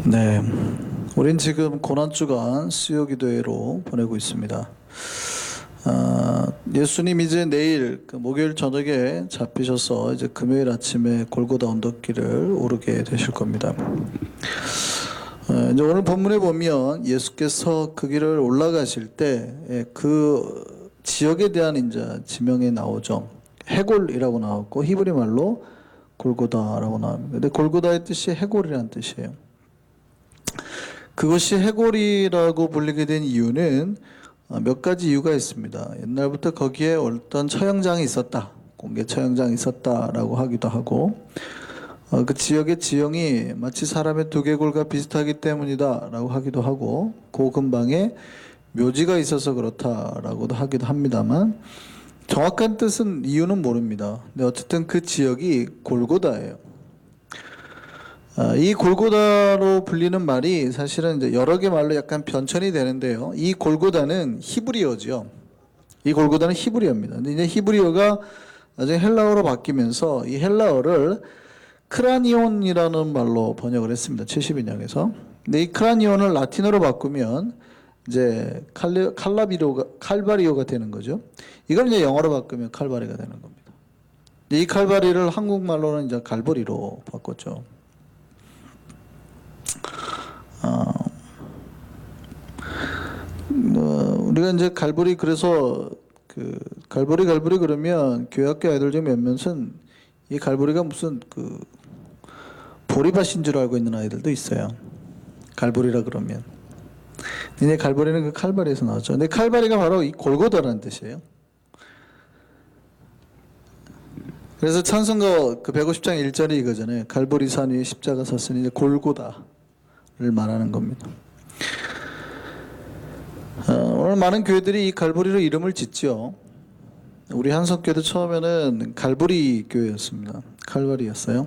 네, 우린 지금 고난주간 수요기도회로 보내고 있습니다. 예수님 이제 내일 목요일 저녁에 잡히셔서 이제 금요일 아침에 골고다 언덕길을 오르게 되실 겁니다. 이제 오늘 본문에 보면 예수께서 그 길을 올라가실 때 그 지역에 대한 이제 지명이 나오죠. 해골이라고 나왔고 히브리 말로 골고다라고 나옵니다. 근데 골고다의 뜻이 해골이라는 뜻이에요. 그것이 해골이라고 불리게 된 이유는 몇 가지 이유가 있습니다. 옛날부터 거기에 어떤 처형장이 있었다, 공개 처형장이 있었다라고 하기도 하고, 그 지역의 지형이 마치 사람의 두개골과 비슷하기 때문이다라고 하기도 하고, 그 근방에 묘지가 있어서 그렇다라고도 하기도 합니다만, 정확한 뜻은 이유는 모릅니다. 근데 어쨌든 그 지역이 골고다예요. 이 골고다로 불리는 말이 사실은 이제 여러 개 말로 약간 변천이 되는데요. 이 골고다는 히브리어죠. 이 골고다는 히브리어입니다. 근데 이제 히브리어가 나중에 헬라어로 바뀌면서 이 헬라어를 크라니온이라는 말로 번역을 했습니다. 70인역에서. 근데 이 크라니온을 라틴어로 바꾸면 이제 칼바리오가 되는 거죠. 이걸 이제 영어로 바꾸면 칼바리가 되는 겁니다. 이 칼바리를 한국말로는 이제 갈보리로 바꿨죠. 우리가 이제 갈보리 그래서 그 갈보리 그러면 교회학교 아이들 중 몇몇은 이 갈보리가 무슨 그 보리밭인 줄 알고 있는 아이들도 있어요. 갈보리라 그러면. 근데 갈보리는 그 칼바리에서 나왔죠. 근데 칼바리가 바로 이 골고다라는 뜻이에요. 그래서 찬송가 그 150장 1절이 이거잖아요. 갈보리 산 위에 십자가 섰으니 이제 골고다를 말하는 겁니다. 오늘 많은 교회들이 이 갈보리로 이름을 짓죠. 우리 한석교회도 처음에는 갈보리 교회였습니다. 칼바리였어요.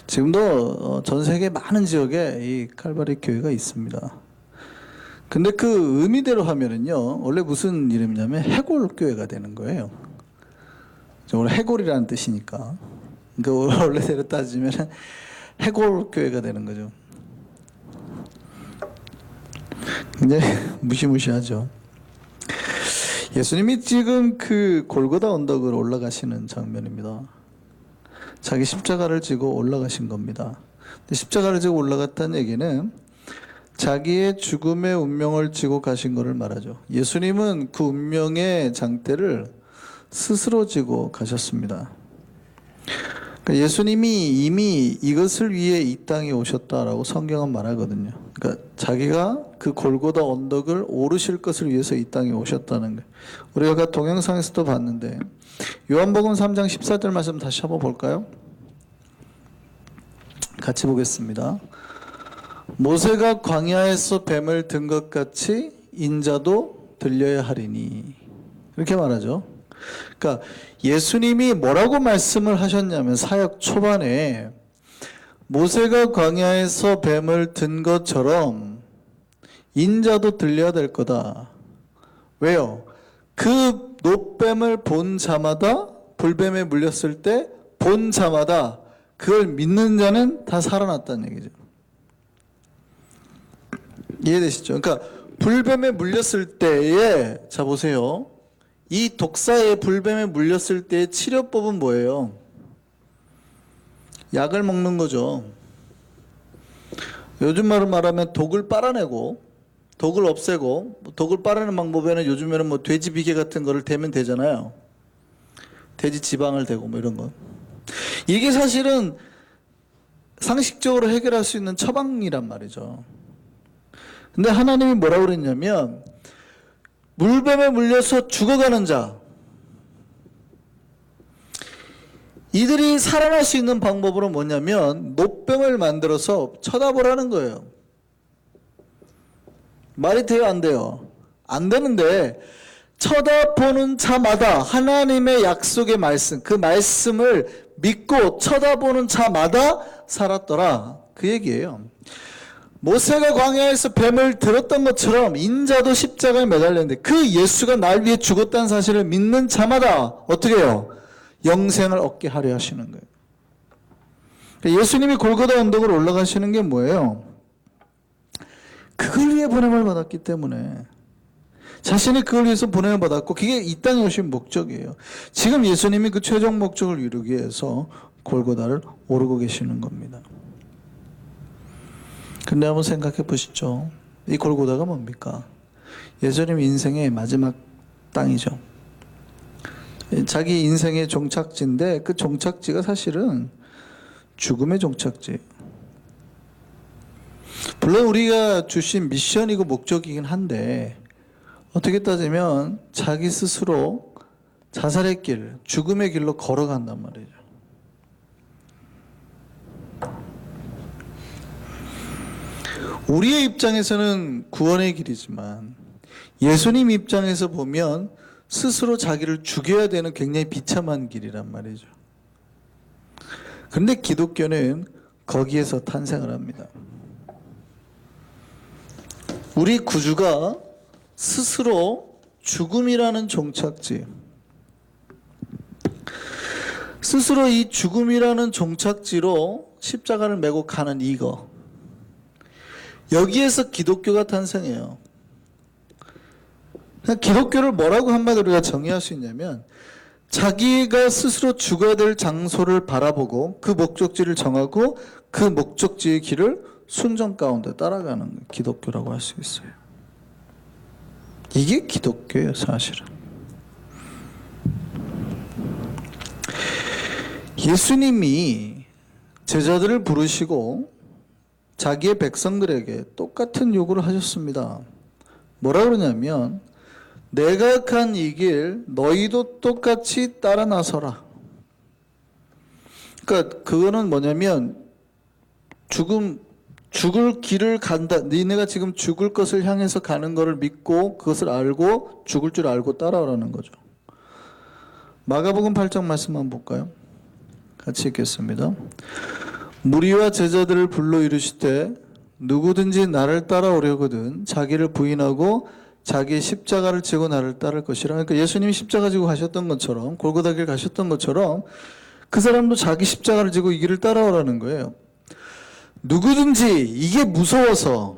지금도 전 세계 많은 지역에 이 칼바리 교회가 있습니다. 근데 그 의미대로 하면은요, 원래 무슨 이름이냐면 해골 교회가 되는 거예요. 원래 해골이라는 뜻이니까. 그러니까 원래대로 따지면 해골 교회가 되는 거죠. 굉장히 무시무시하죠. 예수님이 지금 그 골고다 언덕을 올라가시는 장면입니다. 자기 십자가를 지고 올라가신 겁니다. 근데 십자가를 지고 올라갔다는 얘기는 자기의 죽음의 운명을 지고 가신 것을 말하죠. 예수님은 그 운명의 장대를 스스로 지고 가셨습니다. 그러니까 예수님이 이미 이것을 위해 이 땅에 오셨다라고 성경은 말하거든요. 그러니까 자기가 그 골고다 언덕을 오르실 것을 위해서 이 땅에 오셨다는 거예요. 우리가 동영상에서도 봤는데 요한복음 3장 14절 말씀 다시 한번 볼까요? 같이 보겠습니다. 모세가 광야에서 뱀을 든 것 같이 인자도 들려야 하리니, 이렇게 말하죠. 그러니까 예수님이 뭐라고 말씀을 하셨냐면 사역 초반에 모세가 광야에서 뱀을 든 것처럼 인자도 들려야 될 거다. 왜요? 그 노뱀을 본 자마다, 불뱀에 물렸을 때 본 자마다 그걸 믿는 자는 다 살아났다는 얘기죠. 이해되시죠? 그러니까 불뱀에 물렸을 때에, 자 보세요. 이 독사의 불뱀에 물렸을 때의 치료법은 뭐예요? 약을 먹는 거죠. 요즘 말로 말하면 독을 빨아내고, 독을 없애고, 독을 빨아내는 방법에는 요즘에는 뭐 돼지 비계 같은 거를 대면 되잖아요. 돼지 지방을 대고 뭐 이런 거. 이게 사실은 상식적으로 해결할 수 있는 처방이란 말이죠. 근데 하나님이 뭐라고 그랬냐면, 물뱀에 물려서 죽어가는 자, 이들이 살아날 수 있는 방법으로 뭐냐면 노뱀을 만들어서 쳐다보라는 거예요. 말이 돼요, 안 돼요? 안 되는데 쳐다보는 자마다 하나님의 약속의 말씀, 그 말씀을 믿고 쳐다보는 자마다 살았더라, 그 얘기예요. 모세가 광야에서 뱀을 들었던 것처럼 인자도 십자가에 매달렸는데 그 예수가 날 위해 죽었다는 사실을 믿는 자마다 어떻게 해요? 영생을 얻게 하려 하시는 거예요. 예수님이 골고다 언덕을 올라가시는 게 뭐예요? 그걸 위해 보냄을 받았기 때문에 자신이 그걸 위해서 보냄을 받았고 그게 이 땅에 오신 목적이에요. 지금 예수님이 그 최종 목적을 이루기 위해서 골고다를 오르고 계시는 겁니다. 근데 한번 생각해 보시죠. 이 골고다가 뭡니까? 예수님 인생의 마지막 땅이죠. 자기 인생의 종착지인데 그 종착지가 사실은 죽음의 종착지예요. 물론 우리가 주신 미션이고 목적이긴 한데 어떻게 따지면 자기 스스로 자살의 길, 죽음의 길로 걸어간단 말이죠. 우리의 입장에서는 구원의 길이지만 예수님 입장에서 보면 스스로 자기를 죽여야 되는 굉장히 비참한 길이란 말이죠. 그런데 기독교는 거기에서 탄생을 합니다. 우리 구주가 스스로 죽음이라는 종착지, 스스로 이 죽음이라는 종착지로 십자가를 메고 가는 이거, 여기에서 기독교가 탄생해요. 기독교를 뭐라고 한마디로 우리가 정의할 수 있냐면 자기가 스스로 죽어야 될 장소를 바라보고 그 목적지를 정하고 그 목적지의 길을 순종 가운데 따라가는 기독교라고 할 수 있어요. 이게 기독교예요, 사실은. 예수님이 제자들을 부르시고 자기의 백성들에게 똑같은 요구를 하셨습니다. 뭐라 그러냐면 내가 간 이 길 너희도 똑같이 따라 나서라. 그러니까 그거는 뭐냐면 죽을 길을 간다. 니네가 지금 죽을 것을 향해서 가는 것을 믿고 그것을 알고 죽을 줄 알고 따라오라는 거죠. 마가복음 8장 말씀 한번 볼까요? 같이 읽겠습니다. 무리와 제자들을 불러 이르시되 누구든지 나를 따라오려거든 자기를 부인하고 자기 십자가를 지고 나를 따를 것이라. 그러니까 예수님이 십자가 지고 가셨던 것처럼 골고다 길 가셨던 것처럼 그 사람도 자기 십자가를 지고 이 길을 따라오라는 거예요. 누구든지 이게 무서워서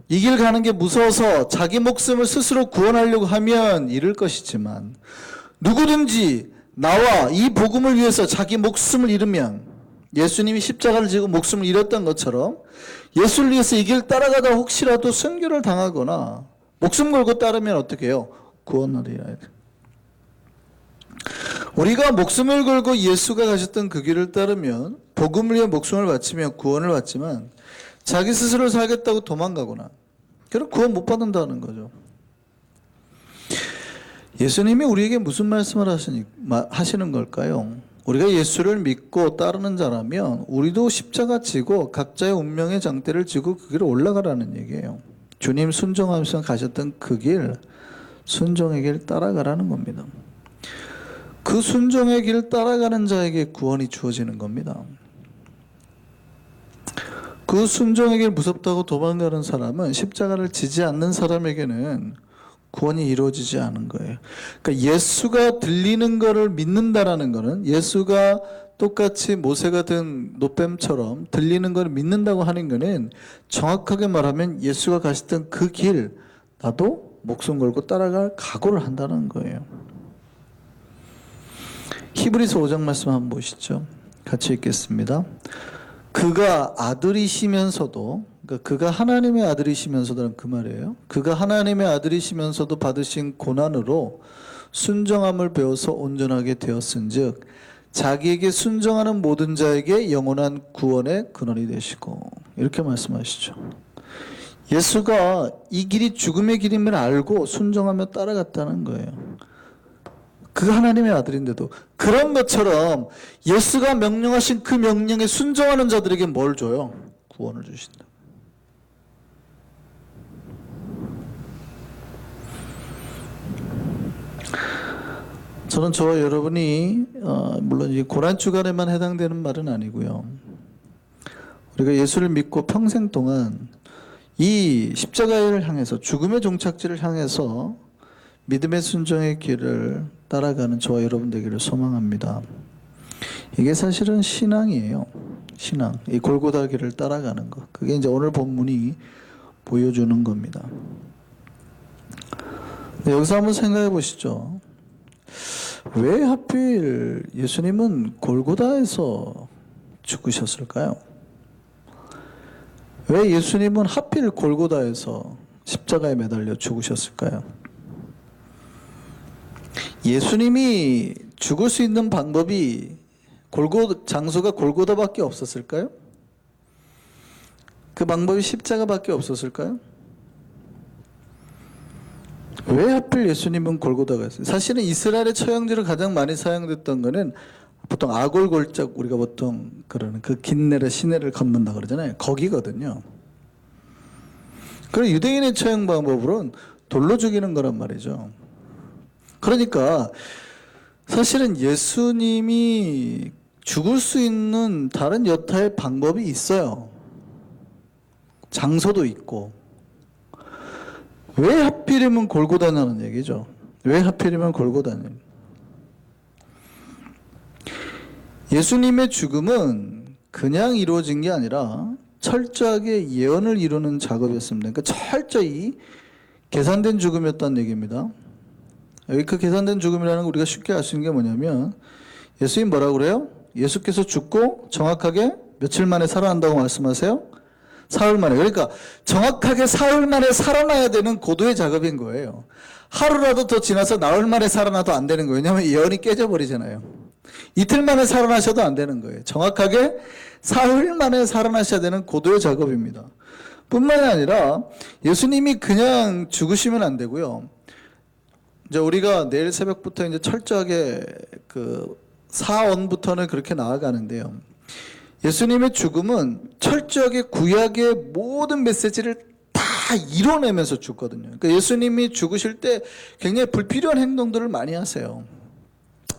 이 길 가는 게 무서워서 자기 목숨을 스스로 구원하려고 하면 잃을 것이지만 누구든지 나와 이 복음을 위해서 자기 목숨을 잃으면 예수님이 십자가를 지고 목숨을 잃었던 것처럼 예수를 위해서 이 길 따라가다 혹시라도 순교를 당하거나 목숨 걸고 따르면 어떻게 해요? 구원을 해야 돼. 우리가 목숨을 걸고 예수가 가셨던 그 길을 따르면 복음을 위해 목숨을 바치면 구원을 받지만 자기 스스로 살겠다고 도망가거나 그럼 구원 못 받는다는 거죠. 예수님이 우리에게 무슨 말씀을 하시는 걸까요? 우리가 예수를 믿고 따르는 자라면 우리도 십자가 지고 각자의 운명의 장대를 지고 그 길을 올라가라는 얘기예요. 주님 순종하면서 가셨던 그 길, 순종의 길 따라가라는 겁니다. 그 순종의 길 따라가는 자에게 구원이 주어지는 겁니다. 그 순종의 길 무섭다고 도망가는 사람은 십자가를 지지 않는 사람에게는 구원이 이루어지지 않은 거예요. 그러니까 예수가 들리는 것을 믿는다라는 것은 예수가 똑같이 모세가 든 노뱀처럼 들리는 것을 믿는다고 하는 것은 정확하게 말하면 예수가 가셨던 그 길 나도 목숨 걸고 따라갈 각오를 한다는 거예요. 히브리서 5장 말씀 한번 보시죠. 같이 읽겠습니다. 그가 아들이시면서도 그러니까 그가 하나님의 아들이시면서도는 그 말이에요. 그가 하나님의 아들이시면서도 받으신 고난으로 순정함을 배워서 온전하게 되었은즉 자기에게 순정하는 모든 자에게 영원한 구원의 근원이 되시고 이렇게 말씀하시죠. 예수가 이 길이 죽음의 길임을 알고 순정하며 따라갔다는 거예요. 그 하나님의 아들인데도 그런 것처럼 예수가 명령하신 그 명령에 순종하는 자들에게 뭘 줘요? 구원을 주신다. 저는 저와 여러분이 물론 이 고난 주간에만 해당되는 말은 아니고요. 우리가 예수를 믿고 평생 동안 이 십자가를 향해서 죽음의 종착지를 향해서 믿음의 순종의 길을 따라가는 저와 여러분 되기를 소망합니다. 이게 사실은 신앙이에요. 신앙. 이 골고다 길을 따라가는 것. 그게 이제 오늘 본문이 보여주는 겁니다. 네, 여기서 한번 생각해 보시죠. 왜 하필 예수님은 골고다에서 죽으셨을까요? 왜 예수님은 하필 골고다에서 십자가에 매달려 죽으셨을까요? 예수님이 죽을 수 있는 방법이 장소가 골고다밖에 없었을까요? 그 방법이 십자가밖에 없었을까요? 왜 하필 예수님은 골고다가 있어요? 사실은 이스라엘의 처형지로 가장 많이 사용됐던 거는 보통 아골골짝, 우리가 보통 그러는 그 긴내를 시내를 건넌다 그러잖아요. 거기거든요. 그리고 유대인의 처형 방법으로는 돌로 죽이는 거란 말이죠. 그러니까 사실은 예수님이 죽을 수 있는 다른 여타의 방법이 있어요. 장소도 있고. 왜 하필이면 골고다냐는 얘기죠. 왜 하필이면 골고다냐. 예수님의 죽음은 그냥 이루어진 게 아니라 철저하게 예언을 이루는 작업이었습니다. 그러니까 철저히 계산된 죽음이었다는 얘기입니다. 여기 그 계산된 죽음이라는 거 우리가 쉽게 알 수 있는 게 뭐냐면 예수님 뭐라고 그래요? 예수께서 죽고 정확하게 며칠 만에 살아난다고 말씀하세요? 사흘 만에. 그러니까 정확하게 사흘 만에 살아나야 되는 고도의 작업인 거예요. 하루라도 더 지나서 나흘 만에 살아나도 안 되는 거예요. 왜냐하면 예언이 깨져버리잖아요. 이틀 만에 살아나셔도 안 되는 거예요. 정확하게 사흘 만에 살아나셔야 되는 고도의 작업입니다. 뿐만이 아니라 예수님이 그냥 죽으시면 안 되고요. 이제 우리가 내일 새벽부터 이제 철저하게 그 사원부터는 그렇게 나아가는데요. 예수님의 죽음은 철저하게 구약의 모든 메시지를 다 이뤄내면서 죽거든요. 그러니까 예수님이 죽으실 때 굉장히 불필요한 행동들을 많이 하세요.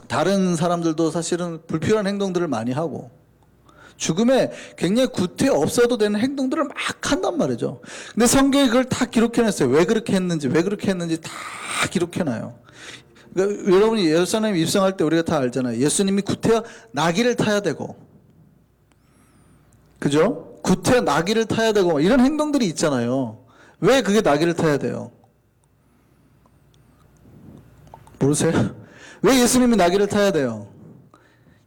다른 사람들도 사실은 불필요한 행동들을 많이 하고 죽음에 굉장히 구태 없어도 되는 행동들을 막 한단 말이죠. 근데 성경이 그걸 다 기록해놨어요. 왜 그렇게 했는지 다 기록해놔요. 그러니까 여러분이 예루살렘 입성할 때 우리가 다 알잖아요. 예수님이 구태와 나귀를 타야 되고, 그죠? 구태와 나귀를 타야 되고 이런 행동들이 있잖아요. 왜 그게 나귀를 타야 돼요? 모르세요? 왜 예수님이 나귀를 타야 돼요?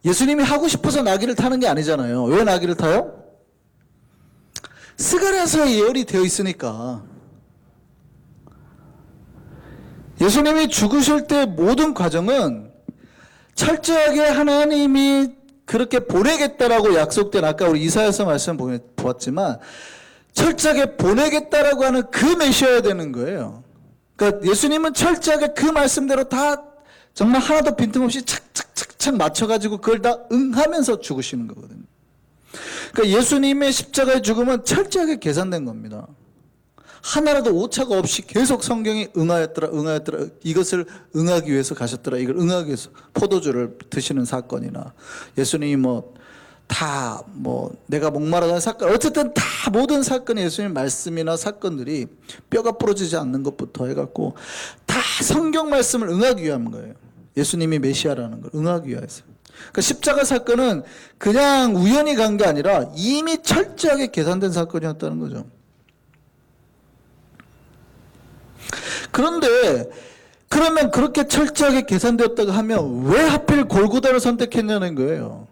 예수님이 하고 싶어서 나귀를 타는 게 아니잖아요. 왜 나귀를 타요? 스가랴서에 예언이 되어 있으니까. 예수님이 죽으실 때 모든 과정은 철저하게 하나님이 그렇게 보내겠다라고 약속된, 아까 우리 이사야서 말씀 보았지만 철저하게 보내겠다라고 하는 그 메시아야 되는 거예요. 그러니까 예수님은 철저하게 그 말씀대로 다 정말 하나도 빈틈없이 착착착착 맞춰가지고 그걸 다 응하면서 죽으시는 거거든요. 그러니까 예수님의 십자가의 죽음은 철저하게 계산된 겁니다. 하나라도 오차가 없이 계속 성경이 응하였더라, 이것을 응하기 위해서 가셨더라, 이걸 응하기 위해서 포도주를 드시는 사건이나 예수님이 내가 목마르다는 사건, 어쨌든 다 모든 사건이 예수님 말씀이나 사건들이 뼈가 부러지지 않는 것부터 해갖고 다 성경 말씀을 응하기 위한 거예요. 예수님이 메시아라는 걸 응하기 위해서. 그러니까 십자가 사건은 그냥 우연히 간 게 아니라 이미 철저하게 계산된 사건이었다는 거죠. 그런데 그러면 그렇게 철저하게 계산되었다고 하면 왜 하필 골고다를 선택했냐는 거예요.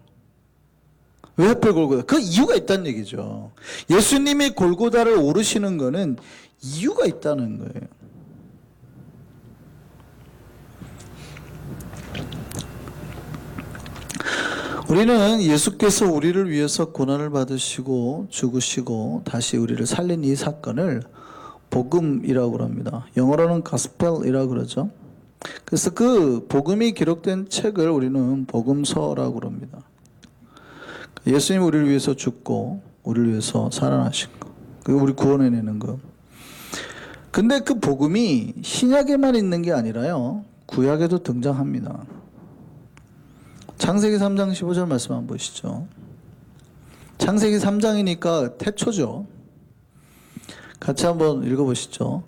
왜 하필 골고다? 그 이유가 있다는 얘기죠. 예수님이 골고다를 오르시는 거는 이유가 있다는 거예요. 우리는 예수께서 우리를 위해서 고난을 받으시고 죽으시고 다시 우리를 살린 이 사건을 복음이라고 합니다. 영어로는 가스펠이라고 그러죠. 그래서 그 복음이 기록된 책을 우리는 복음서라고 합니다. 예수님이 우리를 위해서 죽고 우리를 위해서 살아나신 거, 그리고 우리 구원해내는 거. 근데 그 복음이 신약에만 있는 게 아니라요, 구약에도 등장합니다. 창세기 3장 15절 말씀 한번 보시죠. 창세기 3장이니까 태초죠. 같이 한번 읽어보시죠.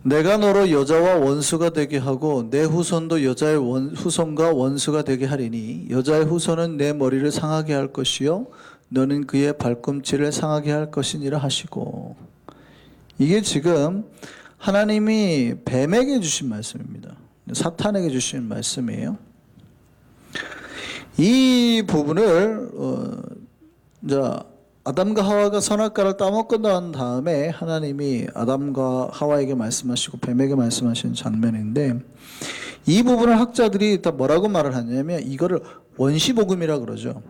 내가 너로 여자와 원수가 되게 하고 내 후손도 여자의 후손과 원수가 되게 하리니 여자의 후손은 내 머리를 상하게 할 것이요 너는 그의 발꿈치를 상하게 할 것이니라 하시고. 이게 지금 하나님이 뱀에게 주신 말씀입니다. 사탄에게 주신 말씀이에요. 이 부분을 아담과 하와가 선악과를 따먹고 난 다음에 하나님이 아담과 하와에게 말씀하시고 뱀에게 말씀하신 장면인데, 이 부분을 학자들이 다 뭐라고 말을 하냐면 이거를 원시복음이라 그러죠.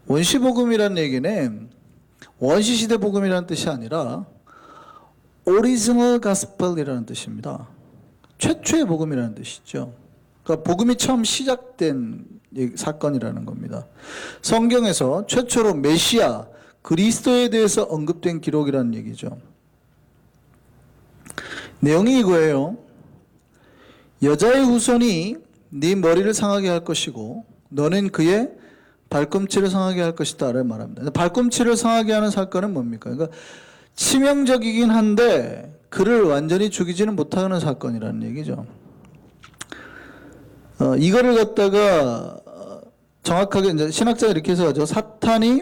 원시복음이라는 얘기는 원시시대 복음이라는 뜻이 아니라 오리지널 가스펠이라는 뜻입니다. 최초의 복음이라는 뜻이죠. 그러니까 복음이 처음 시작된 사건이라는 겁니다. 성경에서 최초로 메시아, 그리스도에 대해서 언급된 기록이라는 얘기죠. 내용이 이거예요. 여자의 후손이 네 머리를 상하게 할 것이고 너는 그의 발꿈치를 상하게 할 것이다 라고 말합니다. 발꿈치를 상하게 하는 사건은 뭡니까? 그러니까 치명적이긴 한데 그를 완전히 죽이지는 못하는 사건이라는 얘기죠. 이거를 갖다가 정확하게 이제 신학자가 이렇게 해서 가지고 사탄이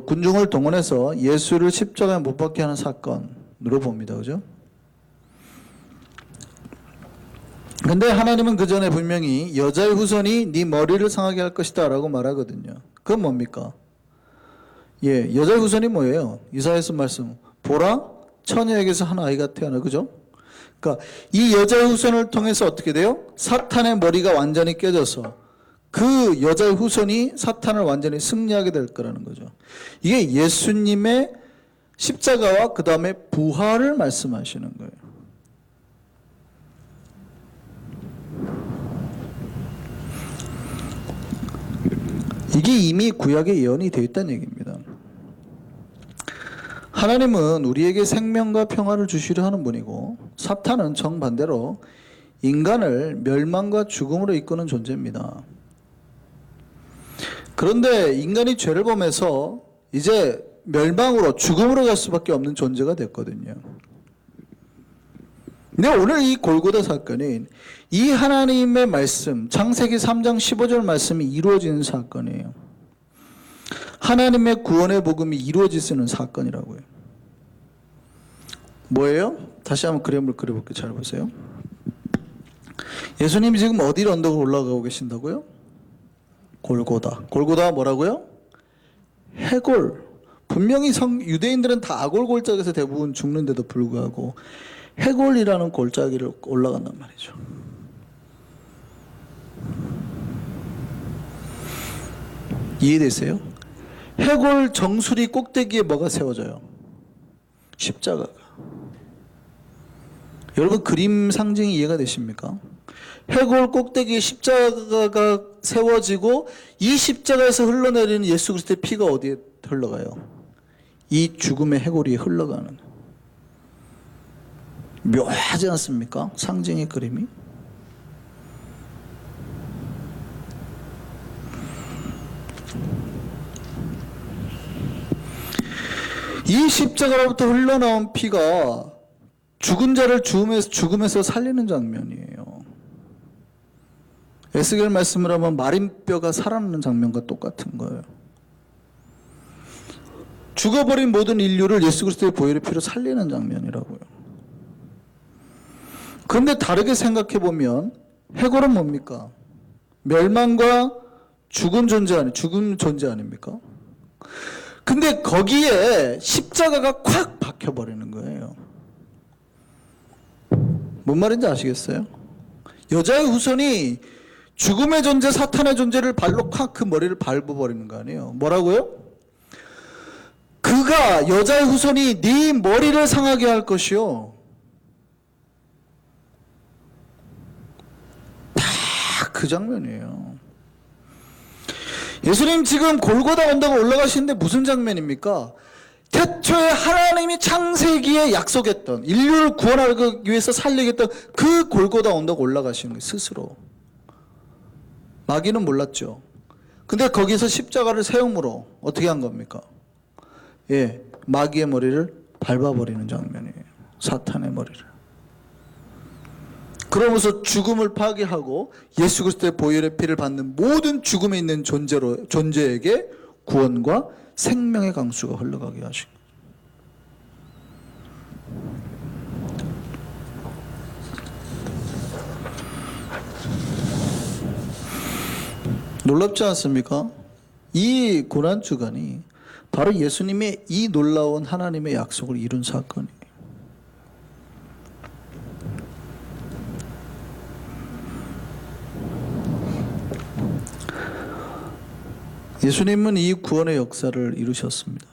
군중을 동원해서 예수를 십자가에 못 박게 하는 사건으로 봅니다. 그죠? 근데 하나님은 그 전에 분명히 여자의 후손이 네 머리를 상하게 할 것이다 라고 말하거든요. 그건 뭡니까? 여자의 후손이 뭐예요? 이사야서 말씀, 보라 처녀에게서 한 아이가 태어나. 그죠? 그러니까 이 여자의 후손을 통해서 어떻게 돼요? 사탄의 머리가 완전히 깨져서 그 여자의 후손이 사탄을 완전히 승리하게 될 거라는 거죠. 이게 예수님의 십자가와 그 다음에 부활을 말씀하시는 거예요. 이게 이미 구약에 예언이 되어 있다는 얘기입니다. 하나님은 우리에게 생명과 평화를 주시려 하는 분이고 사탄은 정반대로 인간을 멸망과 죽음으로 이끄는 존재입니다. 그런데 인간이 죄를 범해서 이제 멸망으로 죽음으로 갈 수밖에 없는 존재가 됐거든요. 근데 오늘 이 골고다 사건은 이 하나님의 말씀, 창세기 3장 15절 말씀이 이루어지는 사건이에요. 하나님의 구원의 복음이 이루어지는 사건이라고요. 뭐예요? 다시 한번 그림을 그려볼게요. 잘 보세요. 예수님이 지금 어디 언덕으로 올라가고 계신다고요? 골고다. 골고다가 뭐라고요? 해골. 분명히 유대인들은 다 아골 골짜기에서 대부분 죽는데도 불구하고 해골이라는 골짜기를 올라간단 말이죠. 이해되세요? 해골 정수리 꼭대기에 뭐가 세워져요? 십자가가. 여러분 그림 상징이 이해가 되십니까? 해골 꼭대기에 십자가가 세워지고 이 십자가에서 흘러내리는 예수 그리스도의 피가 어디에 흘러가요? 이 죽음의 해골이 흘러가는. 묘하지 않습니까? 상징의 그림이. 이 십자가로부터 흘러나온 피가 죽은 자를 죽음에서 살리는 장면이에요. 에스겔 말씀을 하면 마린 뼈가 살아나는 장면과 똑같은 거예요. 죽어버린 모든 인류를 예수 그리스도의 보혈의 피로 살리는 장면이라고요. 그런데 다르게 생각해 보면 해골은 뭡니까? 멸망과 죽은 존재 아닙니까? 근데 거기에 십자가가 콱 박혀버리는 거예요. 뭔 말인지 아시겠어요? 여자의 후손이 죽음의 존재, 사탄의 존재를 발로 콱 그 머리를 밟아버리는 거 아니에요. 뭐라고요? 그가 여자의 후손이 네 머리를 상하게 할 것이요. 다 그 장면이에요. 예수님 지금 골고다 언덕을 올라가시는데 무슨 장면입니까? 태초에 하나님이 창세기에 약속했던 인류를 구원하기 위해서 살리겠던 그 골고다 언덕 올라가시는 거예요. 스스로. 마귀는 몰랐죠. 근데 거기서 십자가를 세움으로 어떻게 한 겁니까? 마귀의 머리를 밟아버리는 장면이에요. 사탄의 머리를. 그러면서 죽음을 파괴하고 예수 그리스도의 보혈의 피를 받는 모든 죽음에 있는 존재에게 구원과 생명의 강수가 흘러가게 하신 거예요. 놀랍지 않습니까? 이 고난주간이 바로 예수님의 이 놀라운 하나님의 약속을 이룬 사건이에요. 예수님은 이 구원의 역사를 이루셨습니다.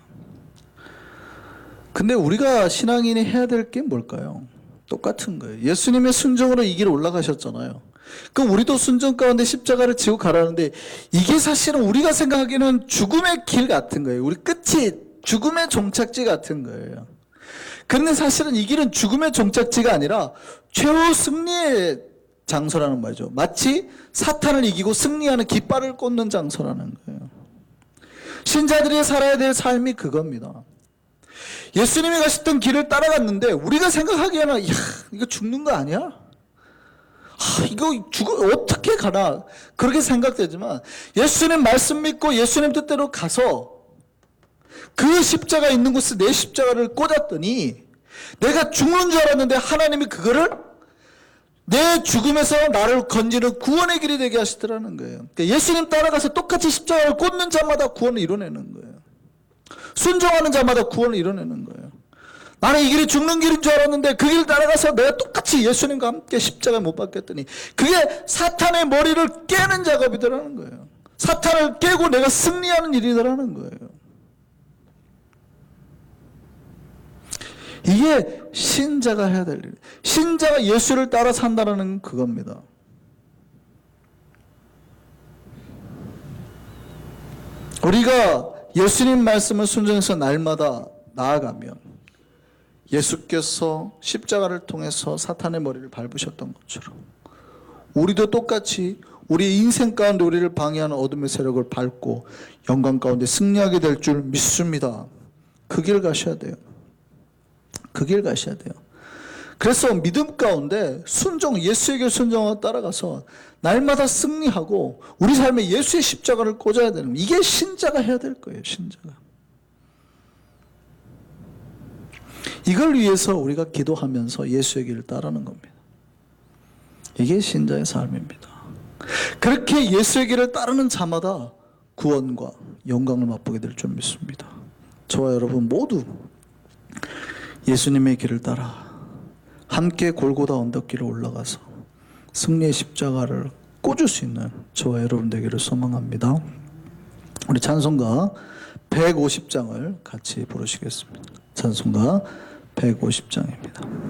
근데 우리가 신앙인이 해야 될 게 뭘까요? 똑같은 거예요. 예수님의 순종으로 이 길 올라가셨잖아요. 그럼 우리도 순종 가운데 십자가를 지고 가라는데 이게 사실은 우리가 생각하기에는 죽음의 길 같은 거예요. 우리 끝이 죽음의 종착지 같은 거예요. 그런데 사실은 이 길은 죽음의 종착지가 아니라 최후 승리의 장소라는 말이죠. 마치 사탄을 이기고 승리하는 깃발을 꽂는 장소라는 거예요. 신자들이 살아야 될 삶이 그겁니다. 예수님이 가셨던 길을 따라갔는데 우리가 생각하기에는 이거 죽는 거 아니야? 이거 어떻게 가나? 그렇게 생각되지만 예수님 말씀 믿고 예수님 뜻대로 가서 그 십자가 있는 곳에 내 십자가를 꽂았더니 내가 죽는 줄 알았는데 하나님이 그거를 내 죽음에서 나를 건지는 구원의 길이 되게 하시더라는 거예요. 그러니까 예수님 따라가서 똑같이 십자가를 꽂는 자마다 구원을 이뤄내는 거예요. 순종하는 자마다 구원을 이뤄내는 거예요. 나는 이 길이 죽는 길인 줄 알았는데 그 길 따라가서 내가 똑같이 예수님과 함께 십자가에 못 박혔더니 그게 사탄의 머리를 깨는 작업이더라는 거예요. 사탄을 깨고 내가 승리하는 일이더라는 거예요. 이게 신자가 해야 될 일. 신자가 예수를 따라 산다는 그겁니다. 우리가 예수님 말씀을 순종해서 날마다 나아가면 예수께서 십자가를 통해서 사탄의 머리를 밟으셨던 것처럼 우리도 똑같이 우리 인생 가운데 우리를 방해하는 어둠의 세력을 밟고 영광 가운데 승리하게 될 줄 믿습니다. 그 길 가셔야 돼요. 그 길 가셔야 돼요. 그래서 믿음 가운데 예수에게 순종하고 따라가서 날마다 승리하고 우리 삶에 예수의 십자가를 꽂아야 되는, 이게 신자가 해야 될 거예요. 신자가. 이걸 위해서 우리가 기도하면서 예수의 길을 따르는 겁니다. 이게 신자의 삶입니다. 그렇게 예수의 길을 따르는 자마다 구원과 영광을 맛보게 될 줄 믿습니다. 저와 여러분 모두 예수님의 길을 따라 함께 골고다 언덕길을 올라가서 승리의 십자가를 꽂을 수 있는 저와 여러분 되기를 소망합니다. 우리 찬송가 150장을 같이 부르시겠습니다. 찬송가 150장입니다.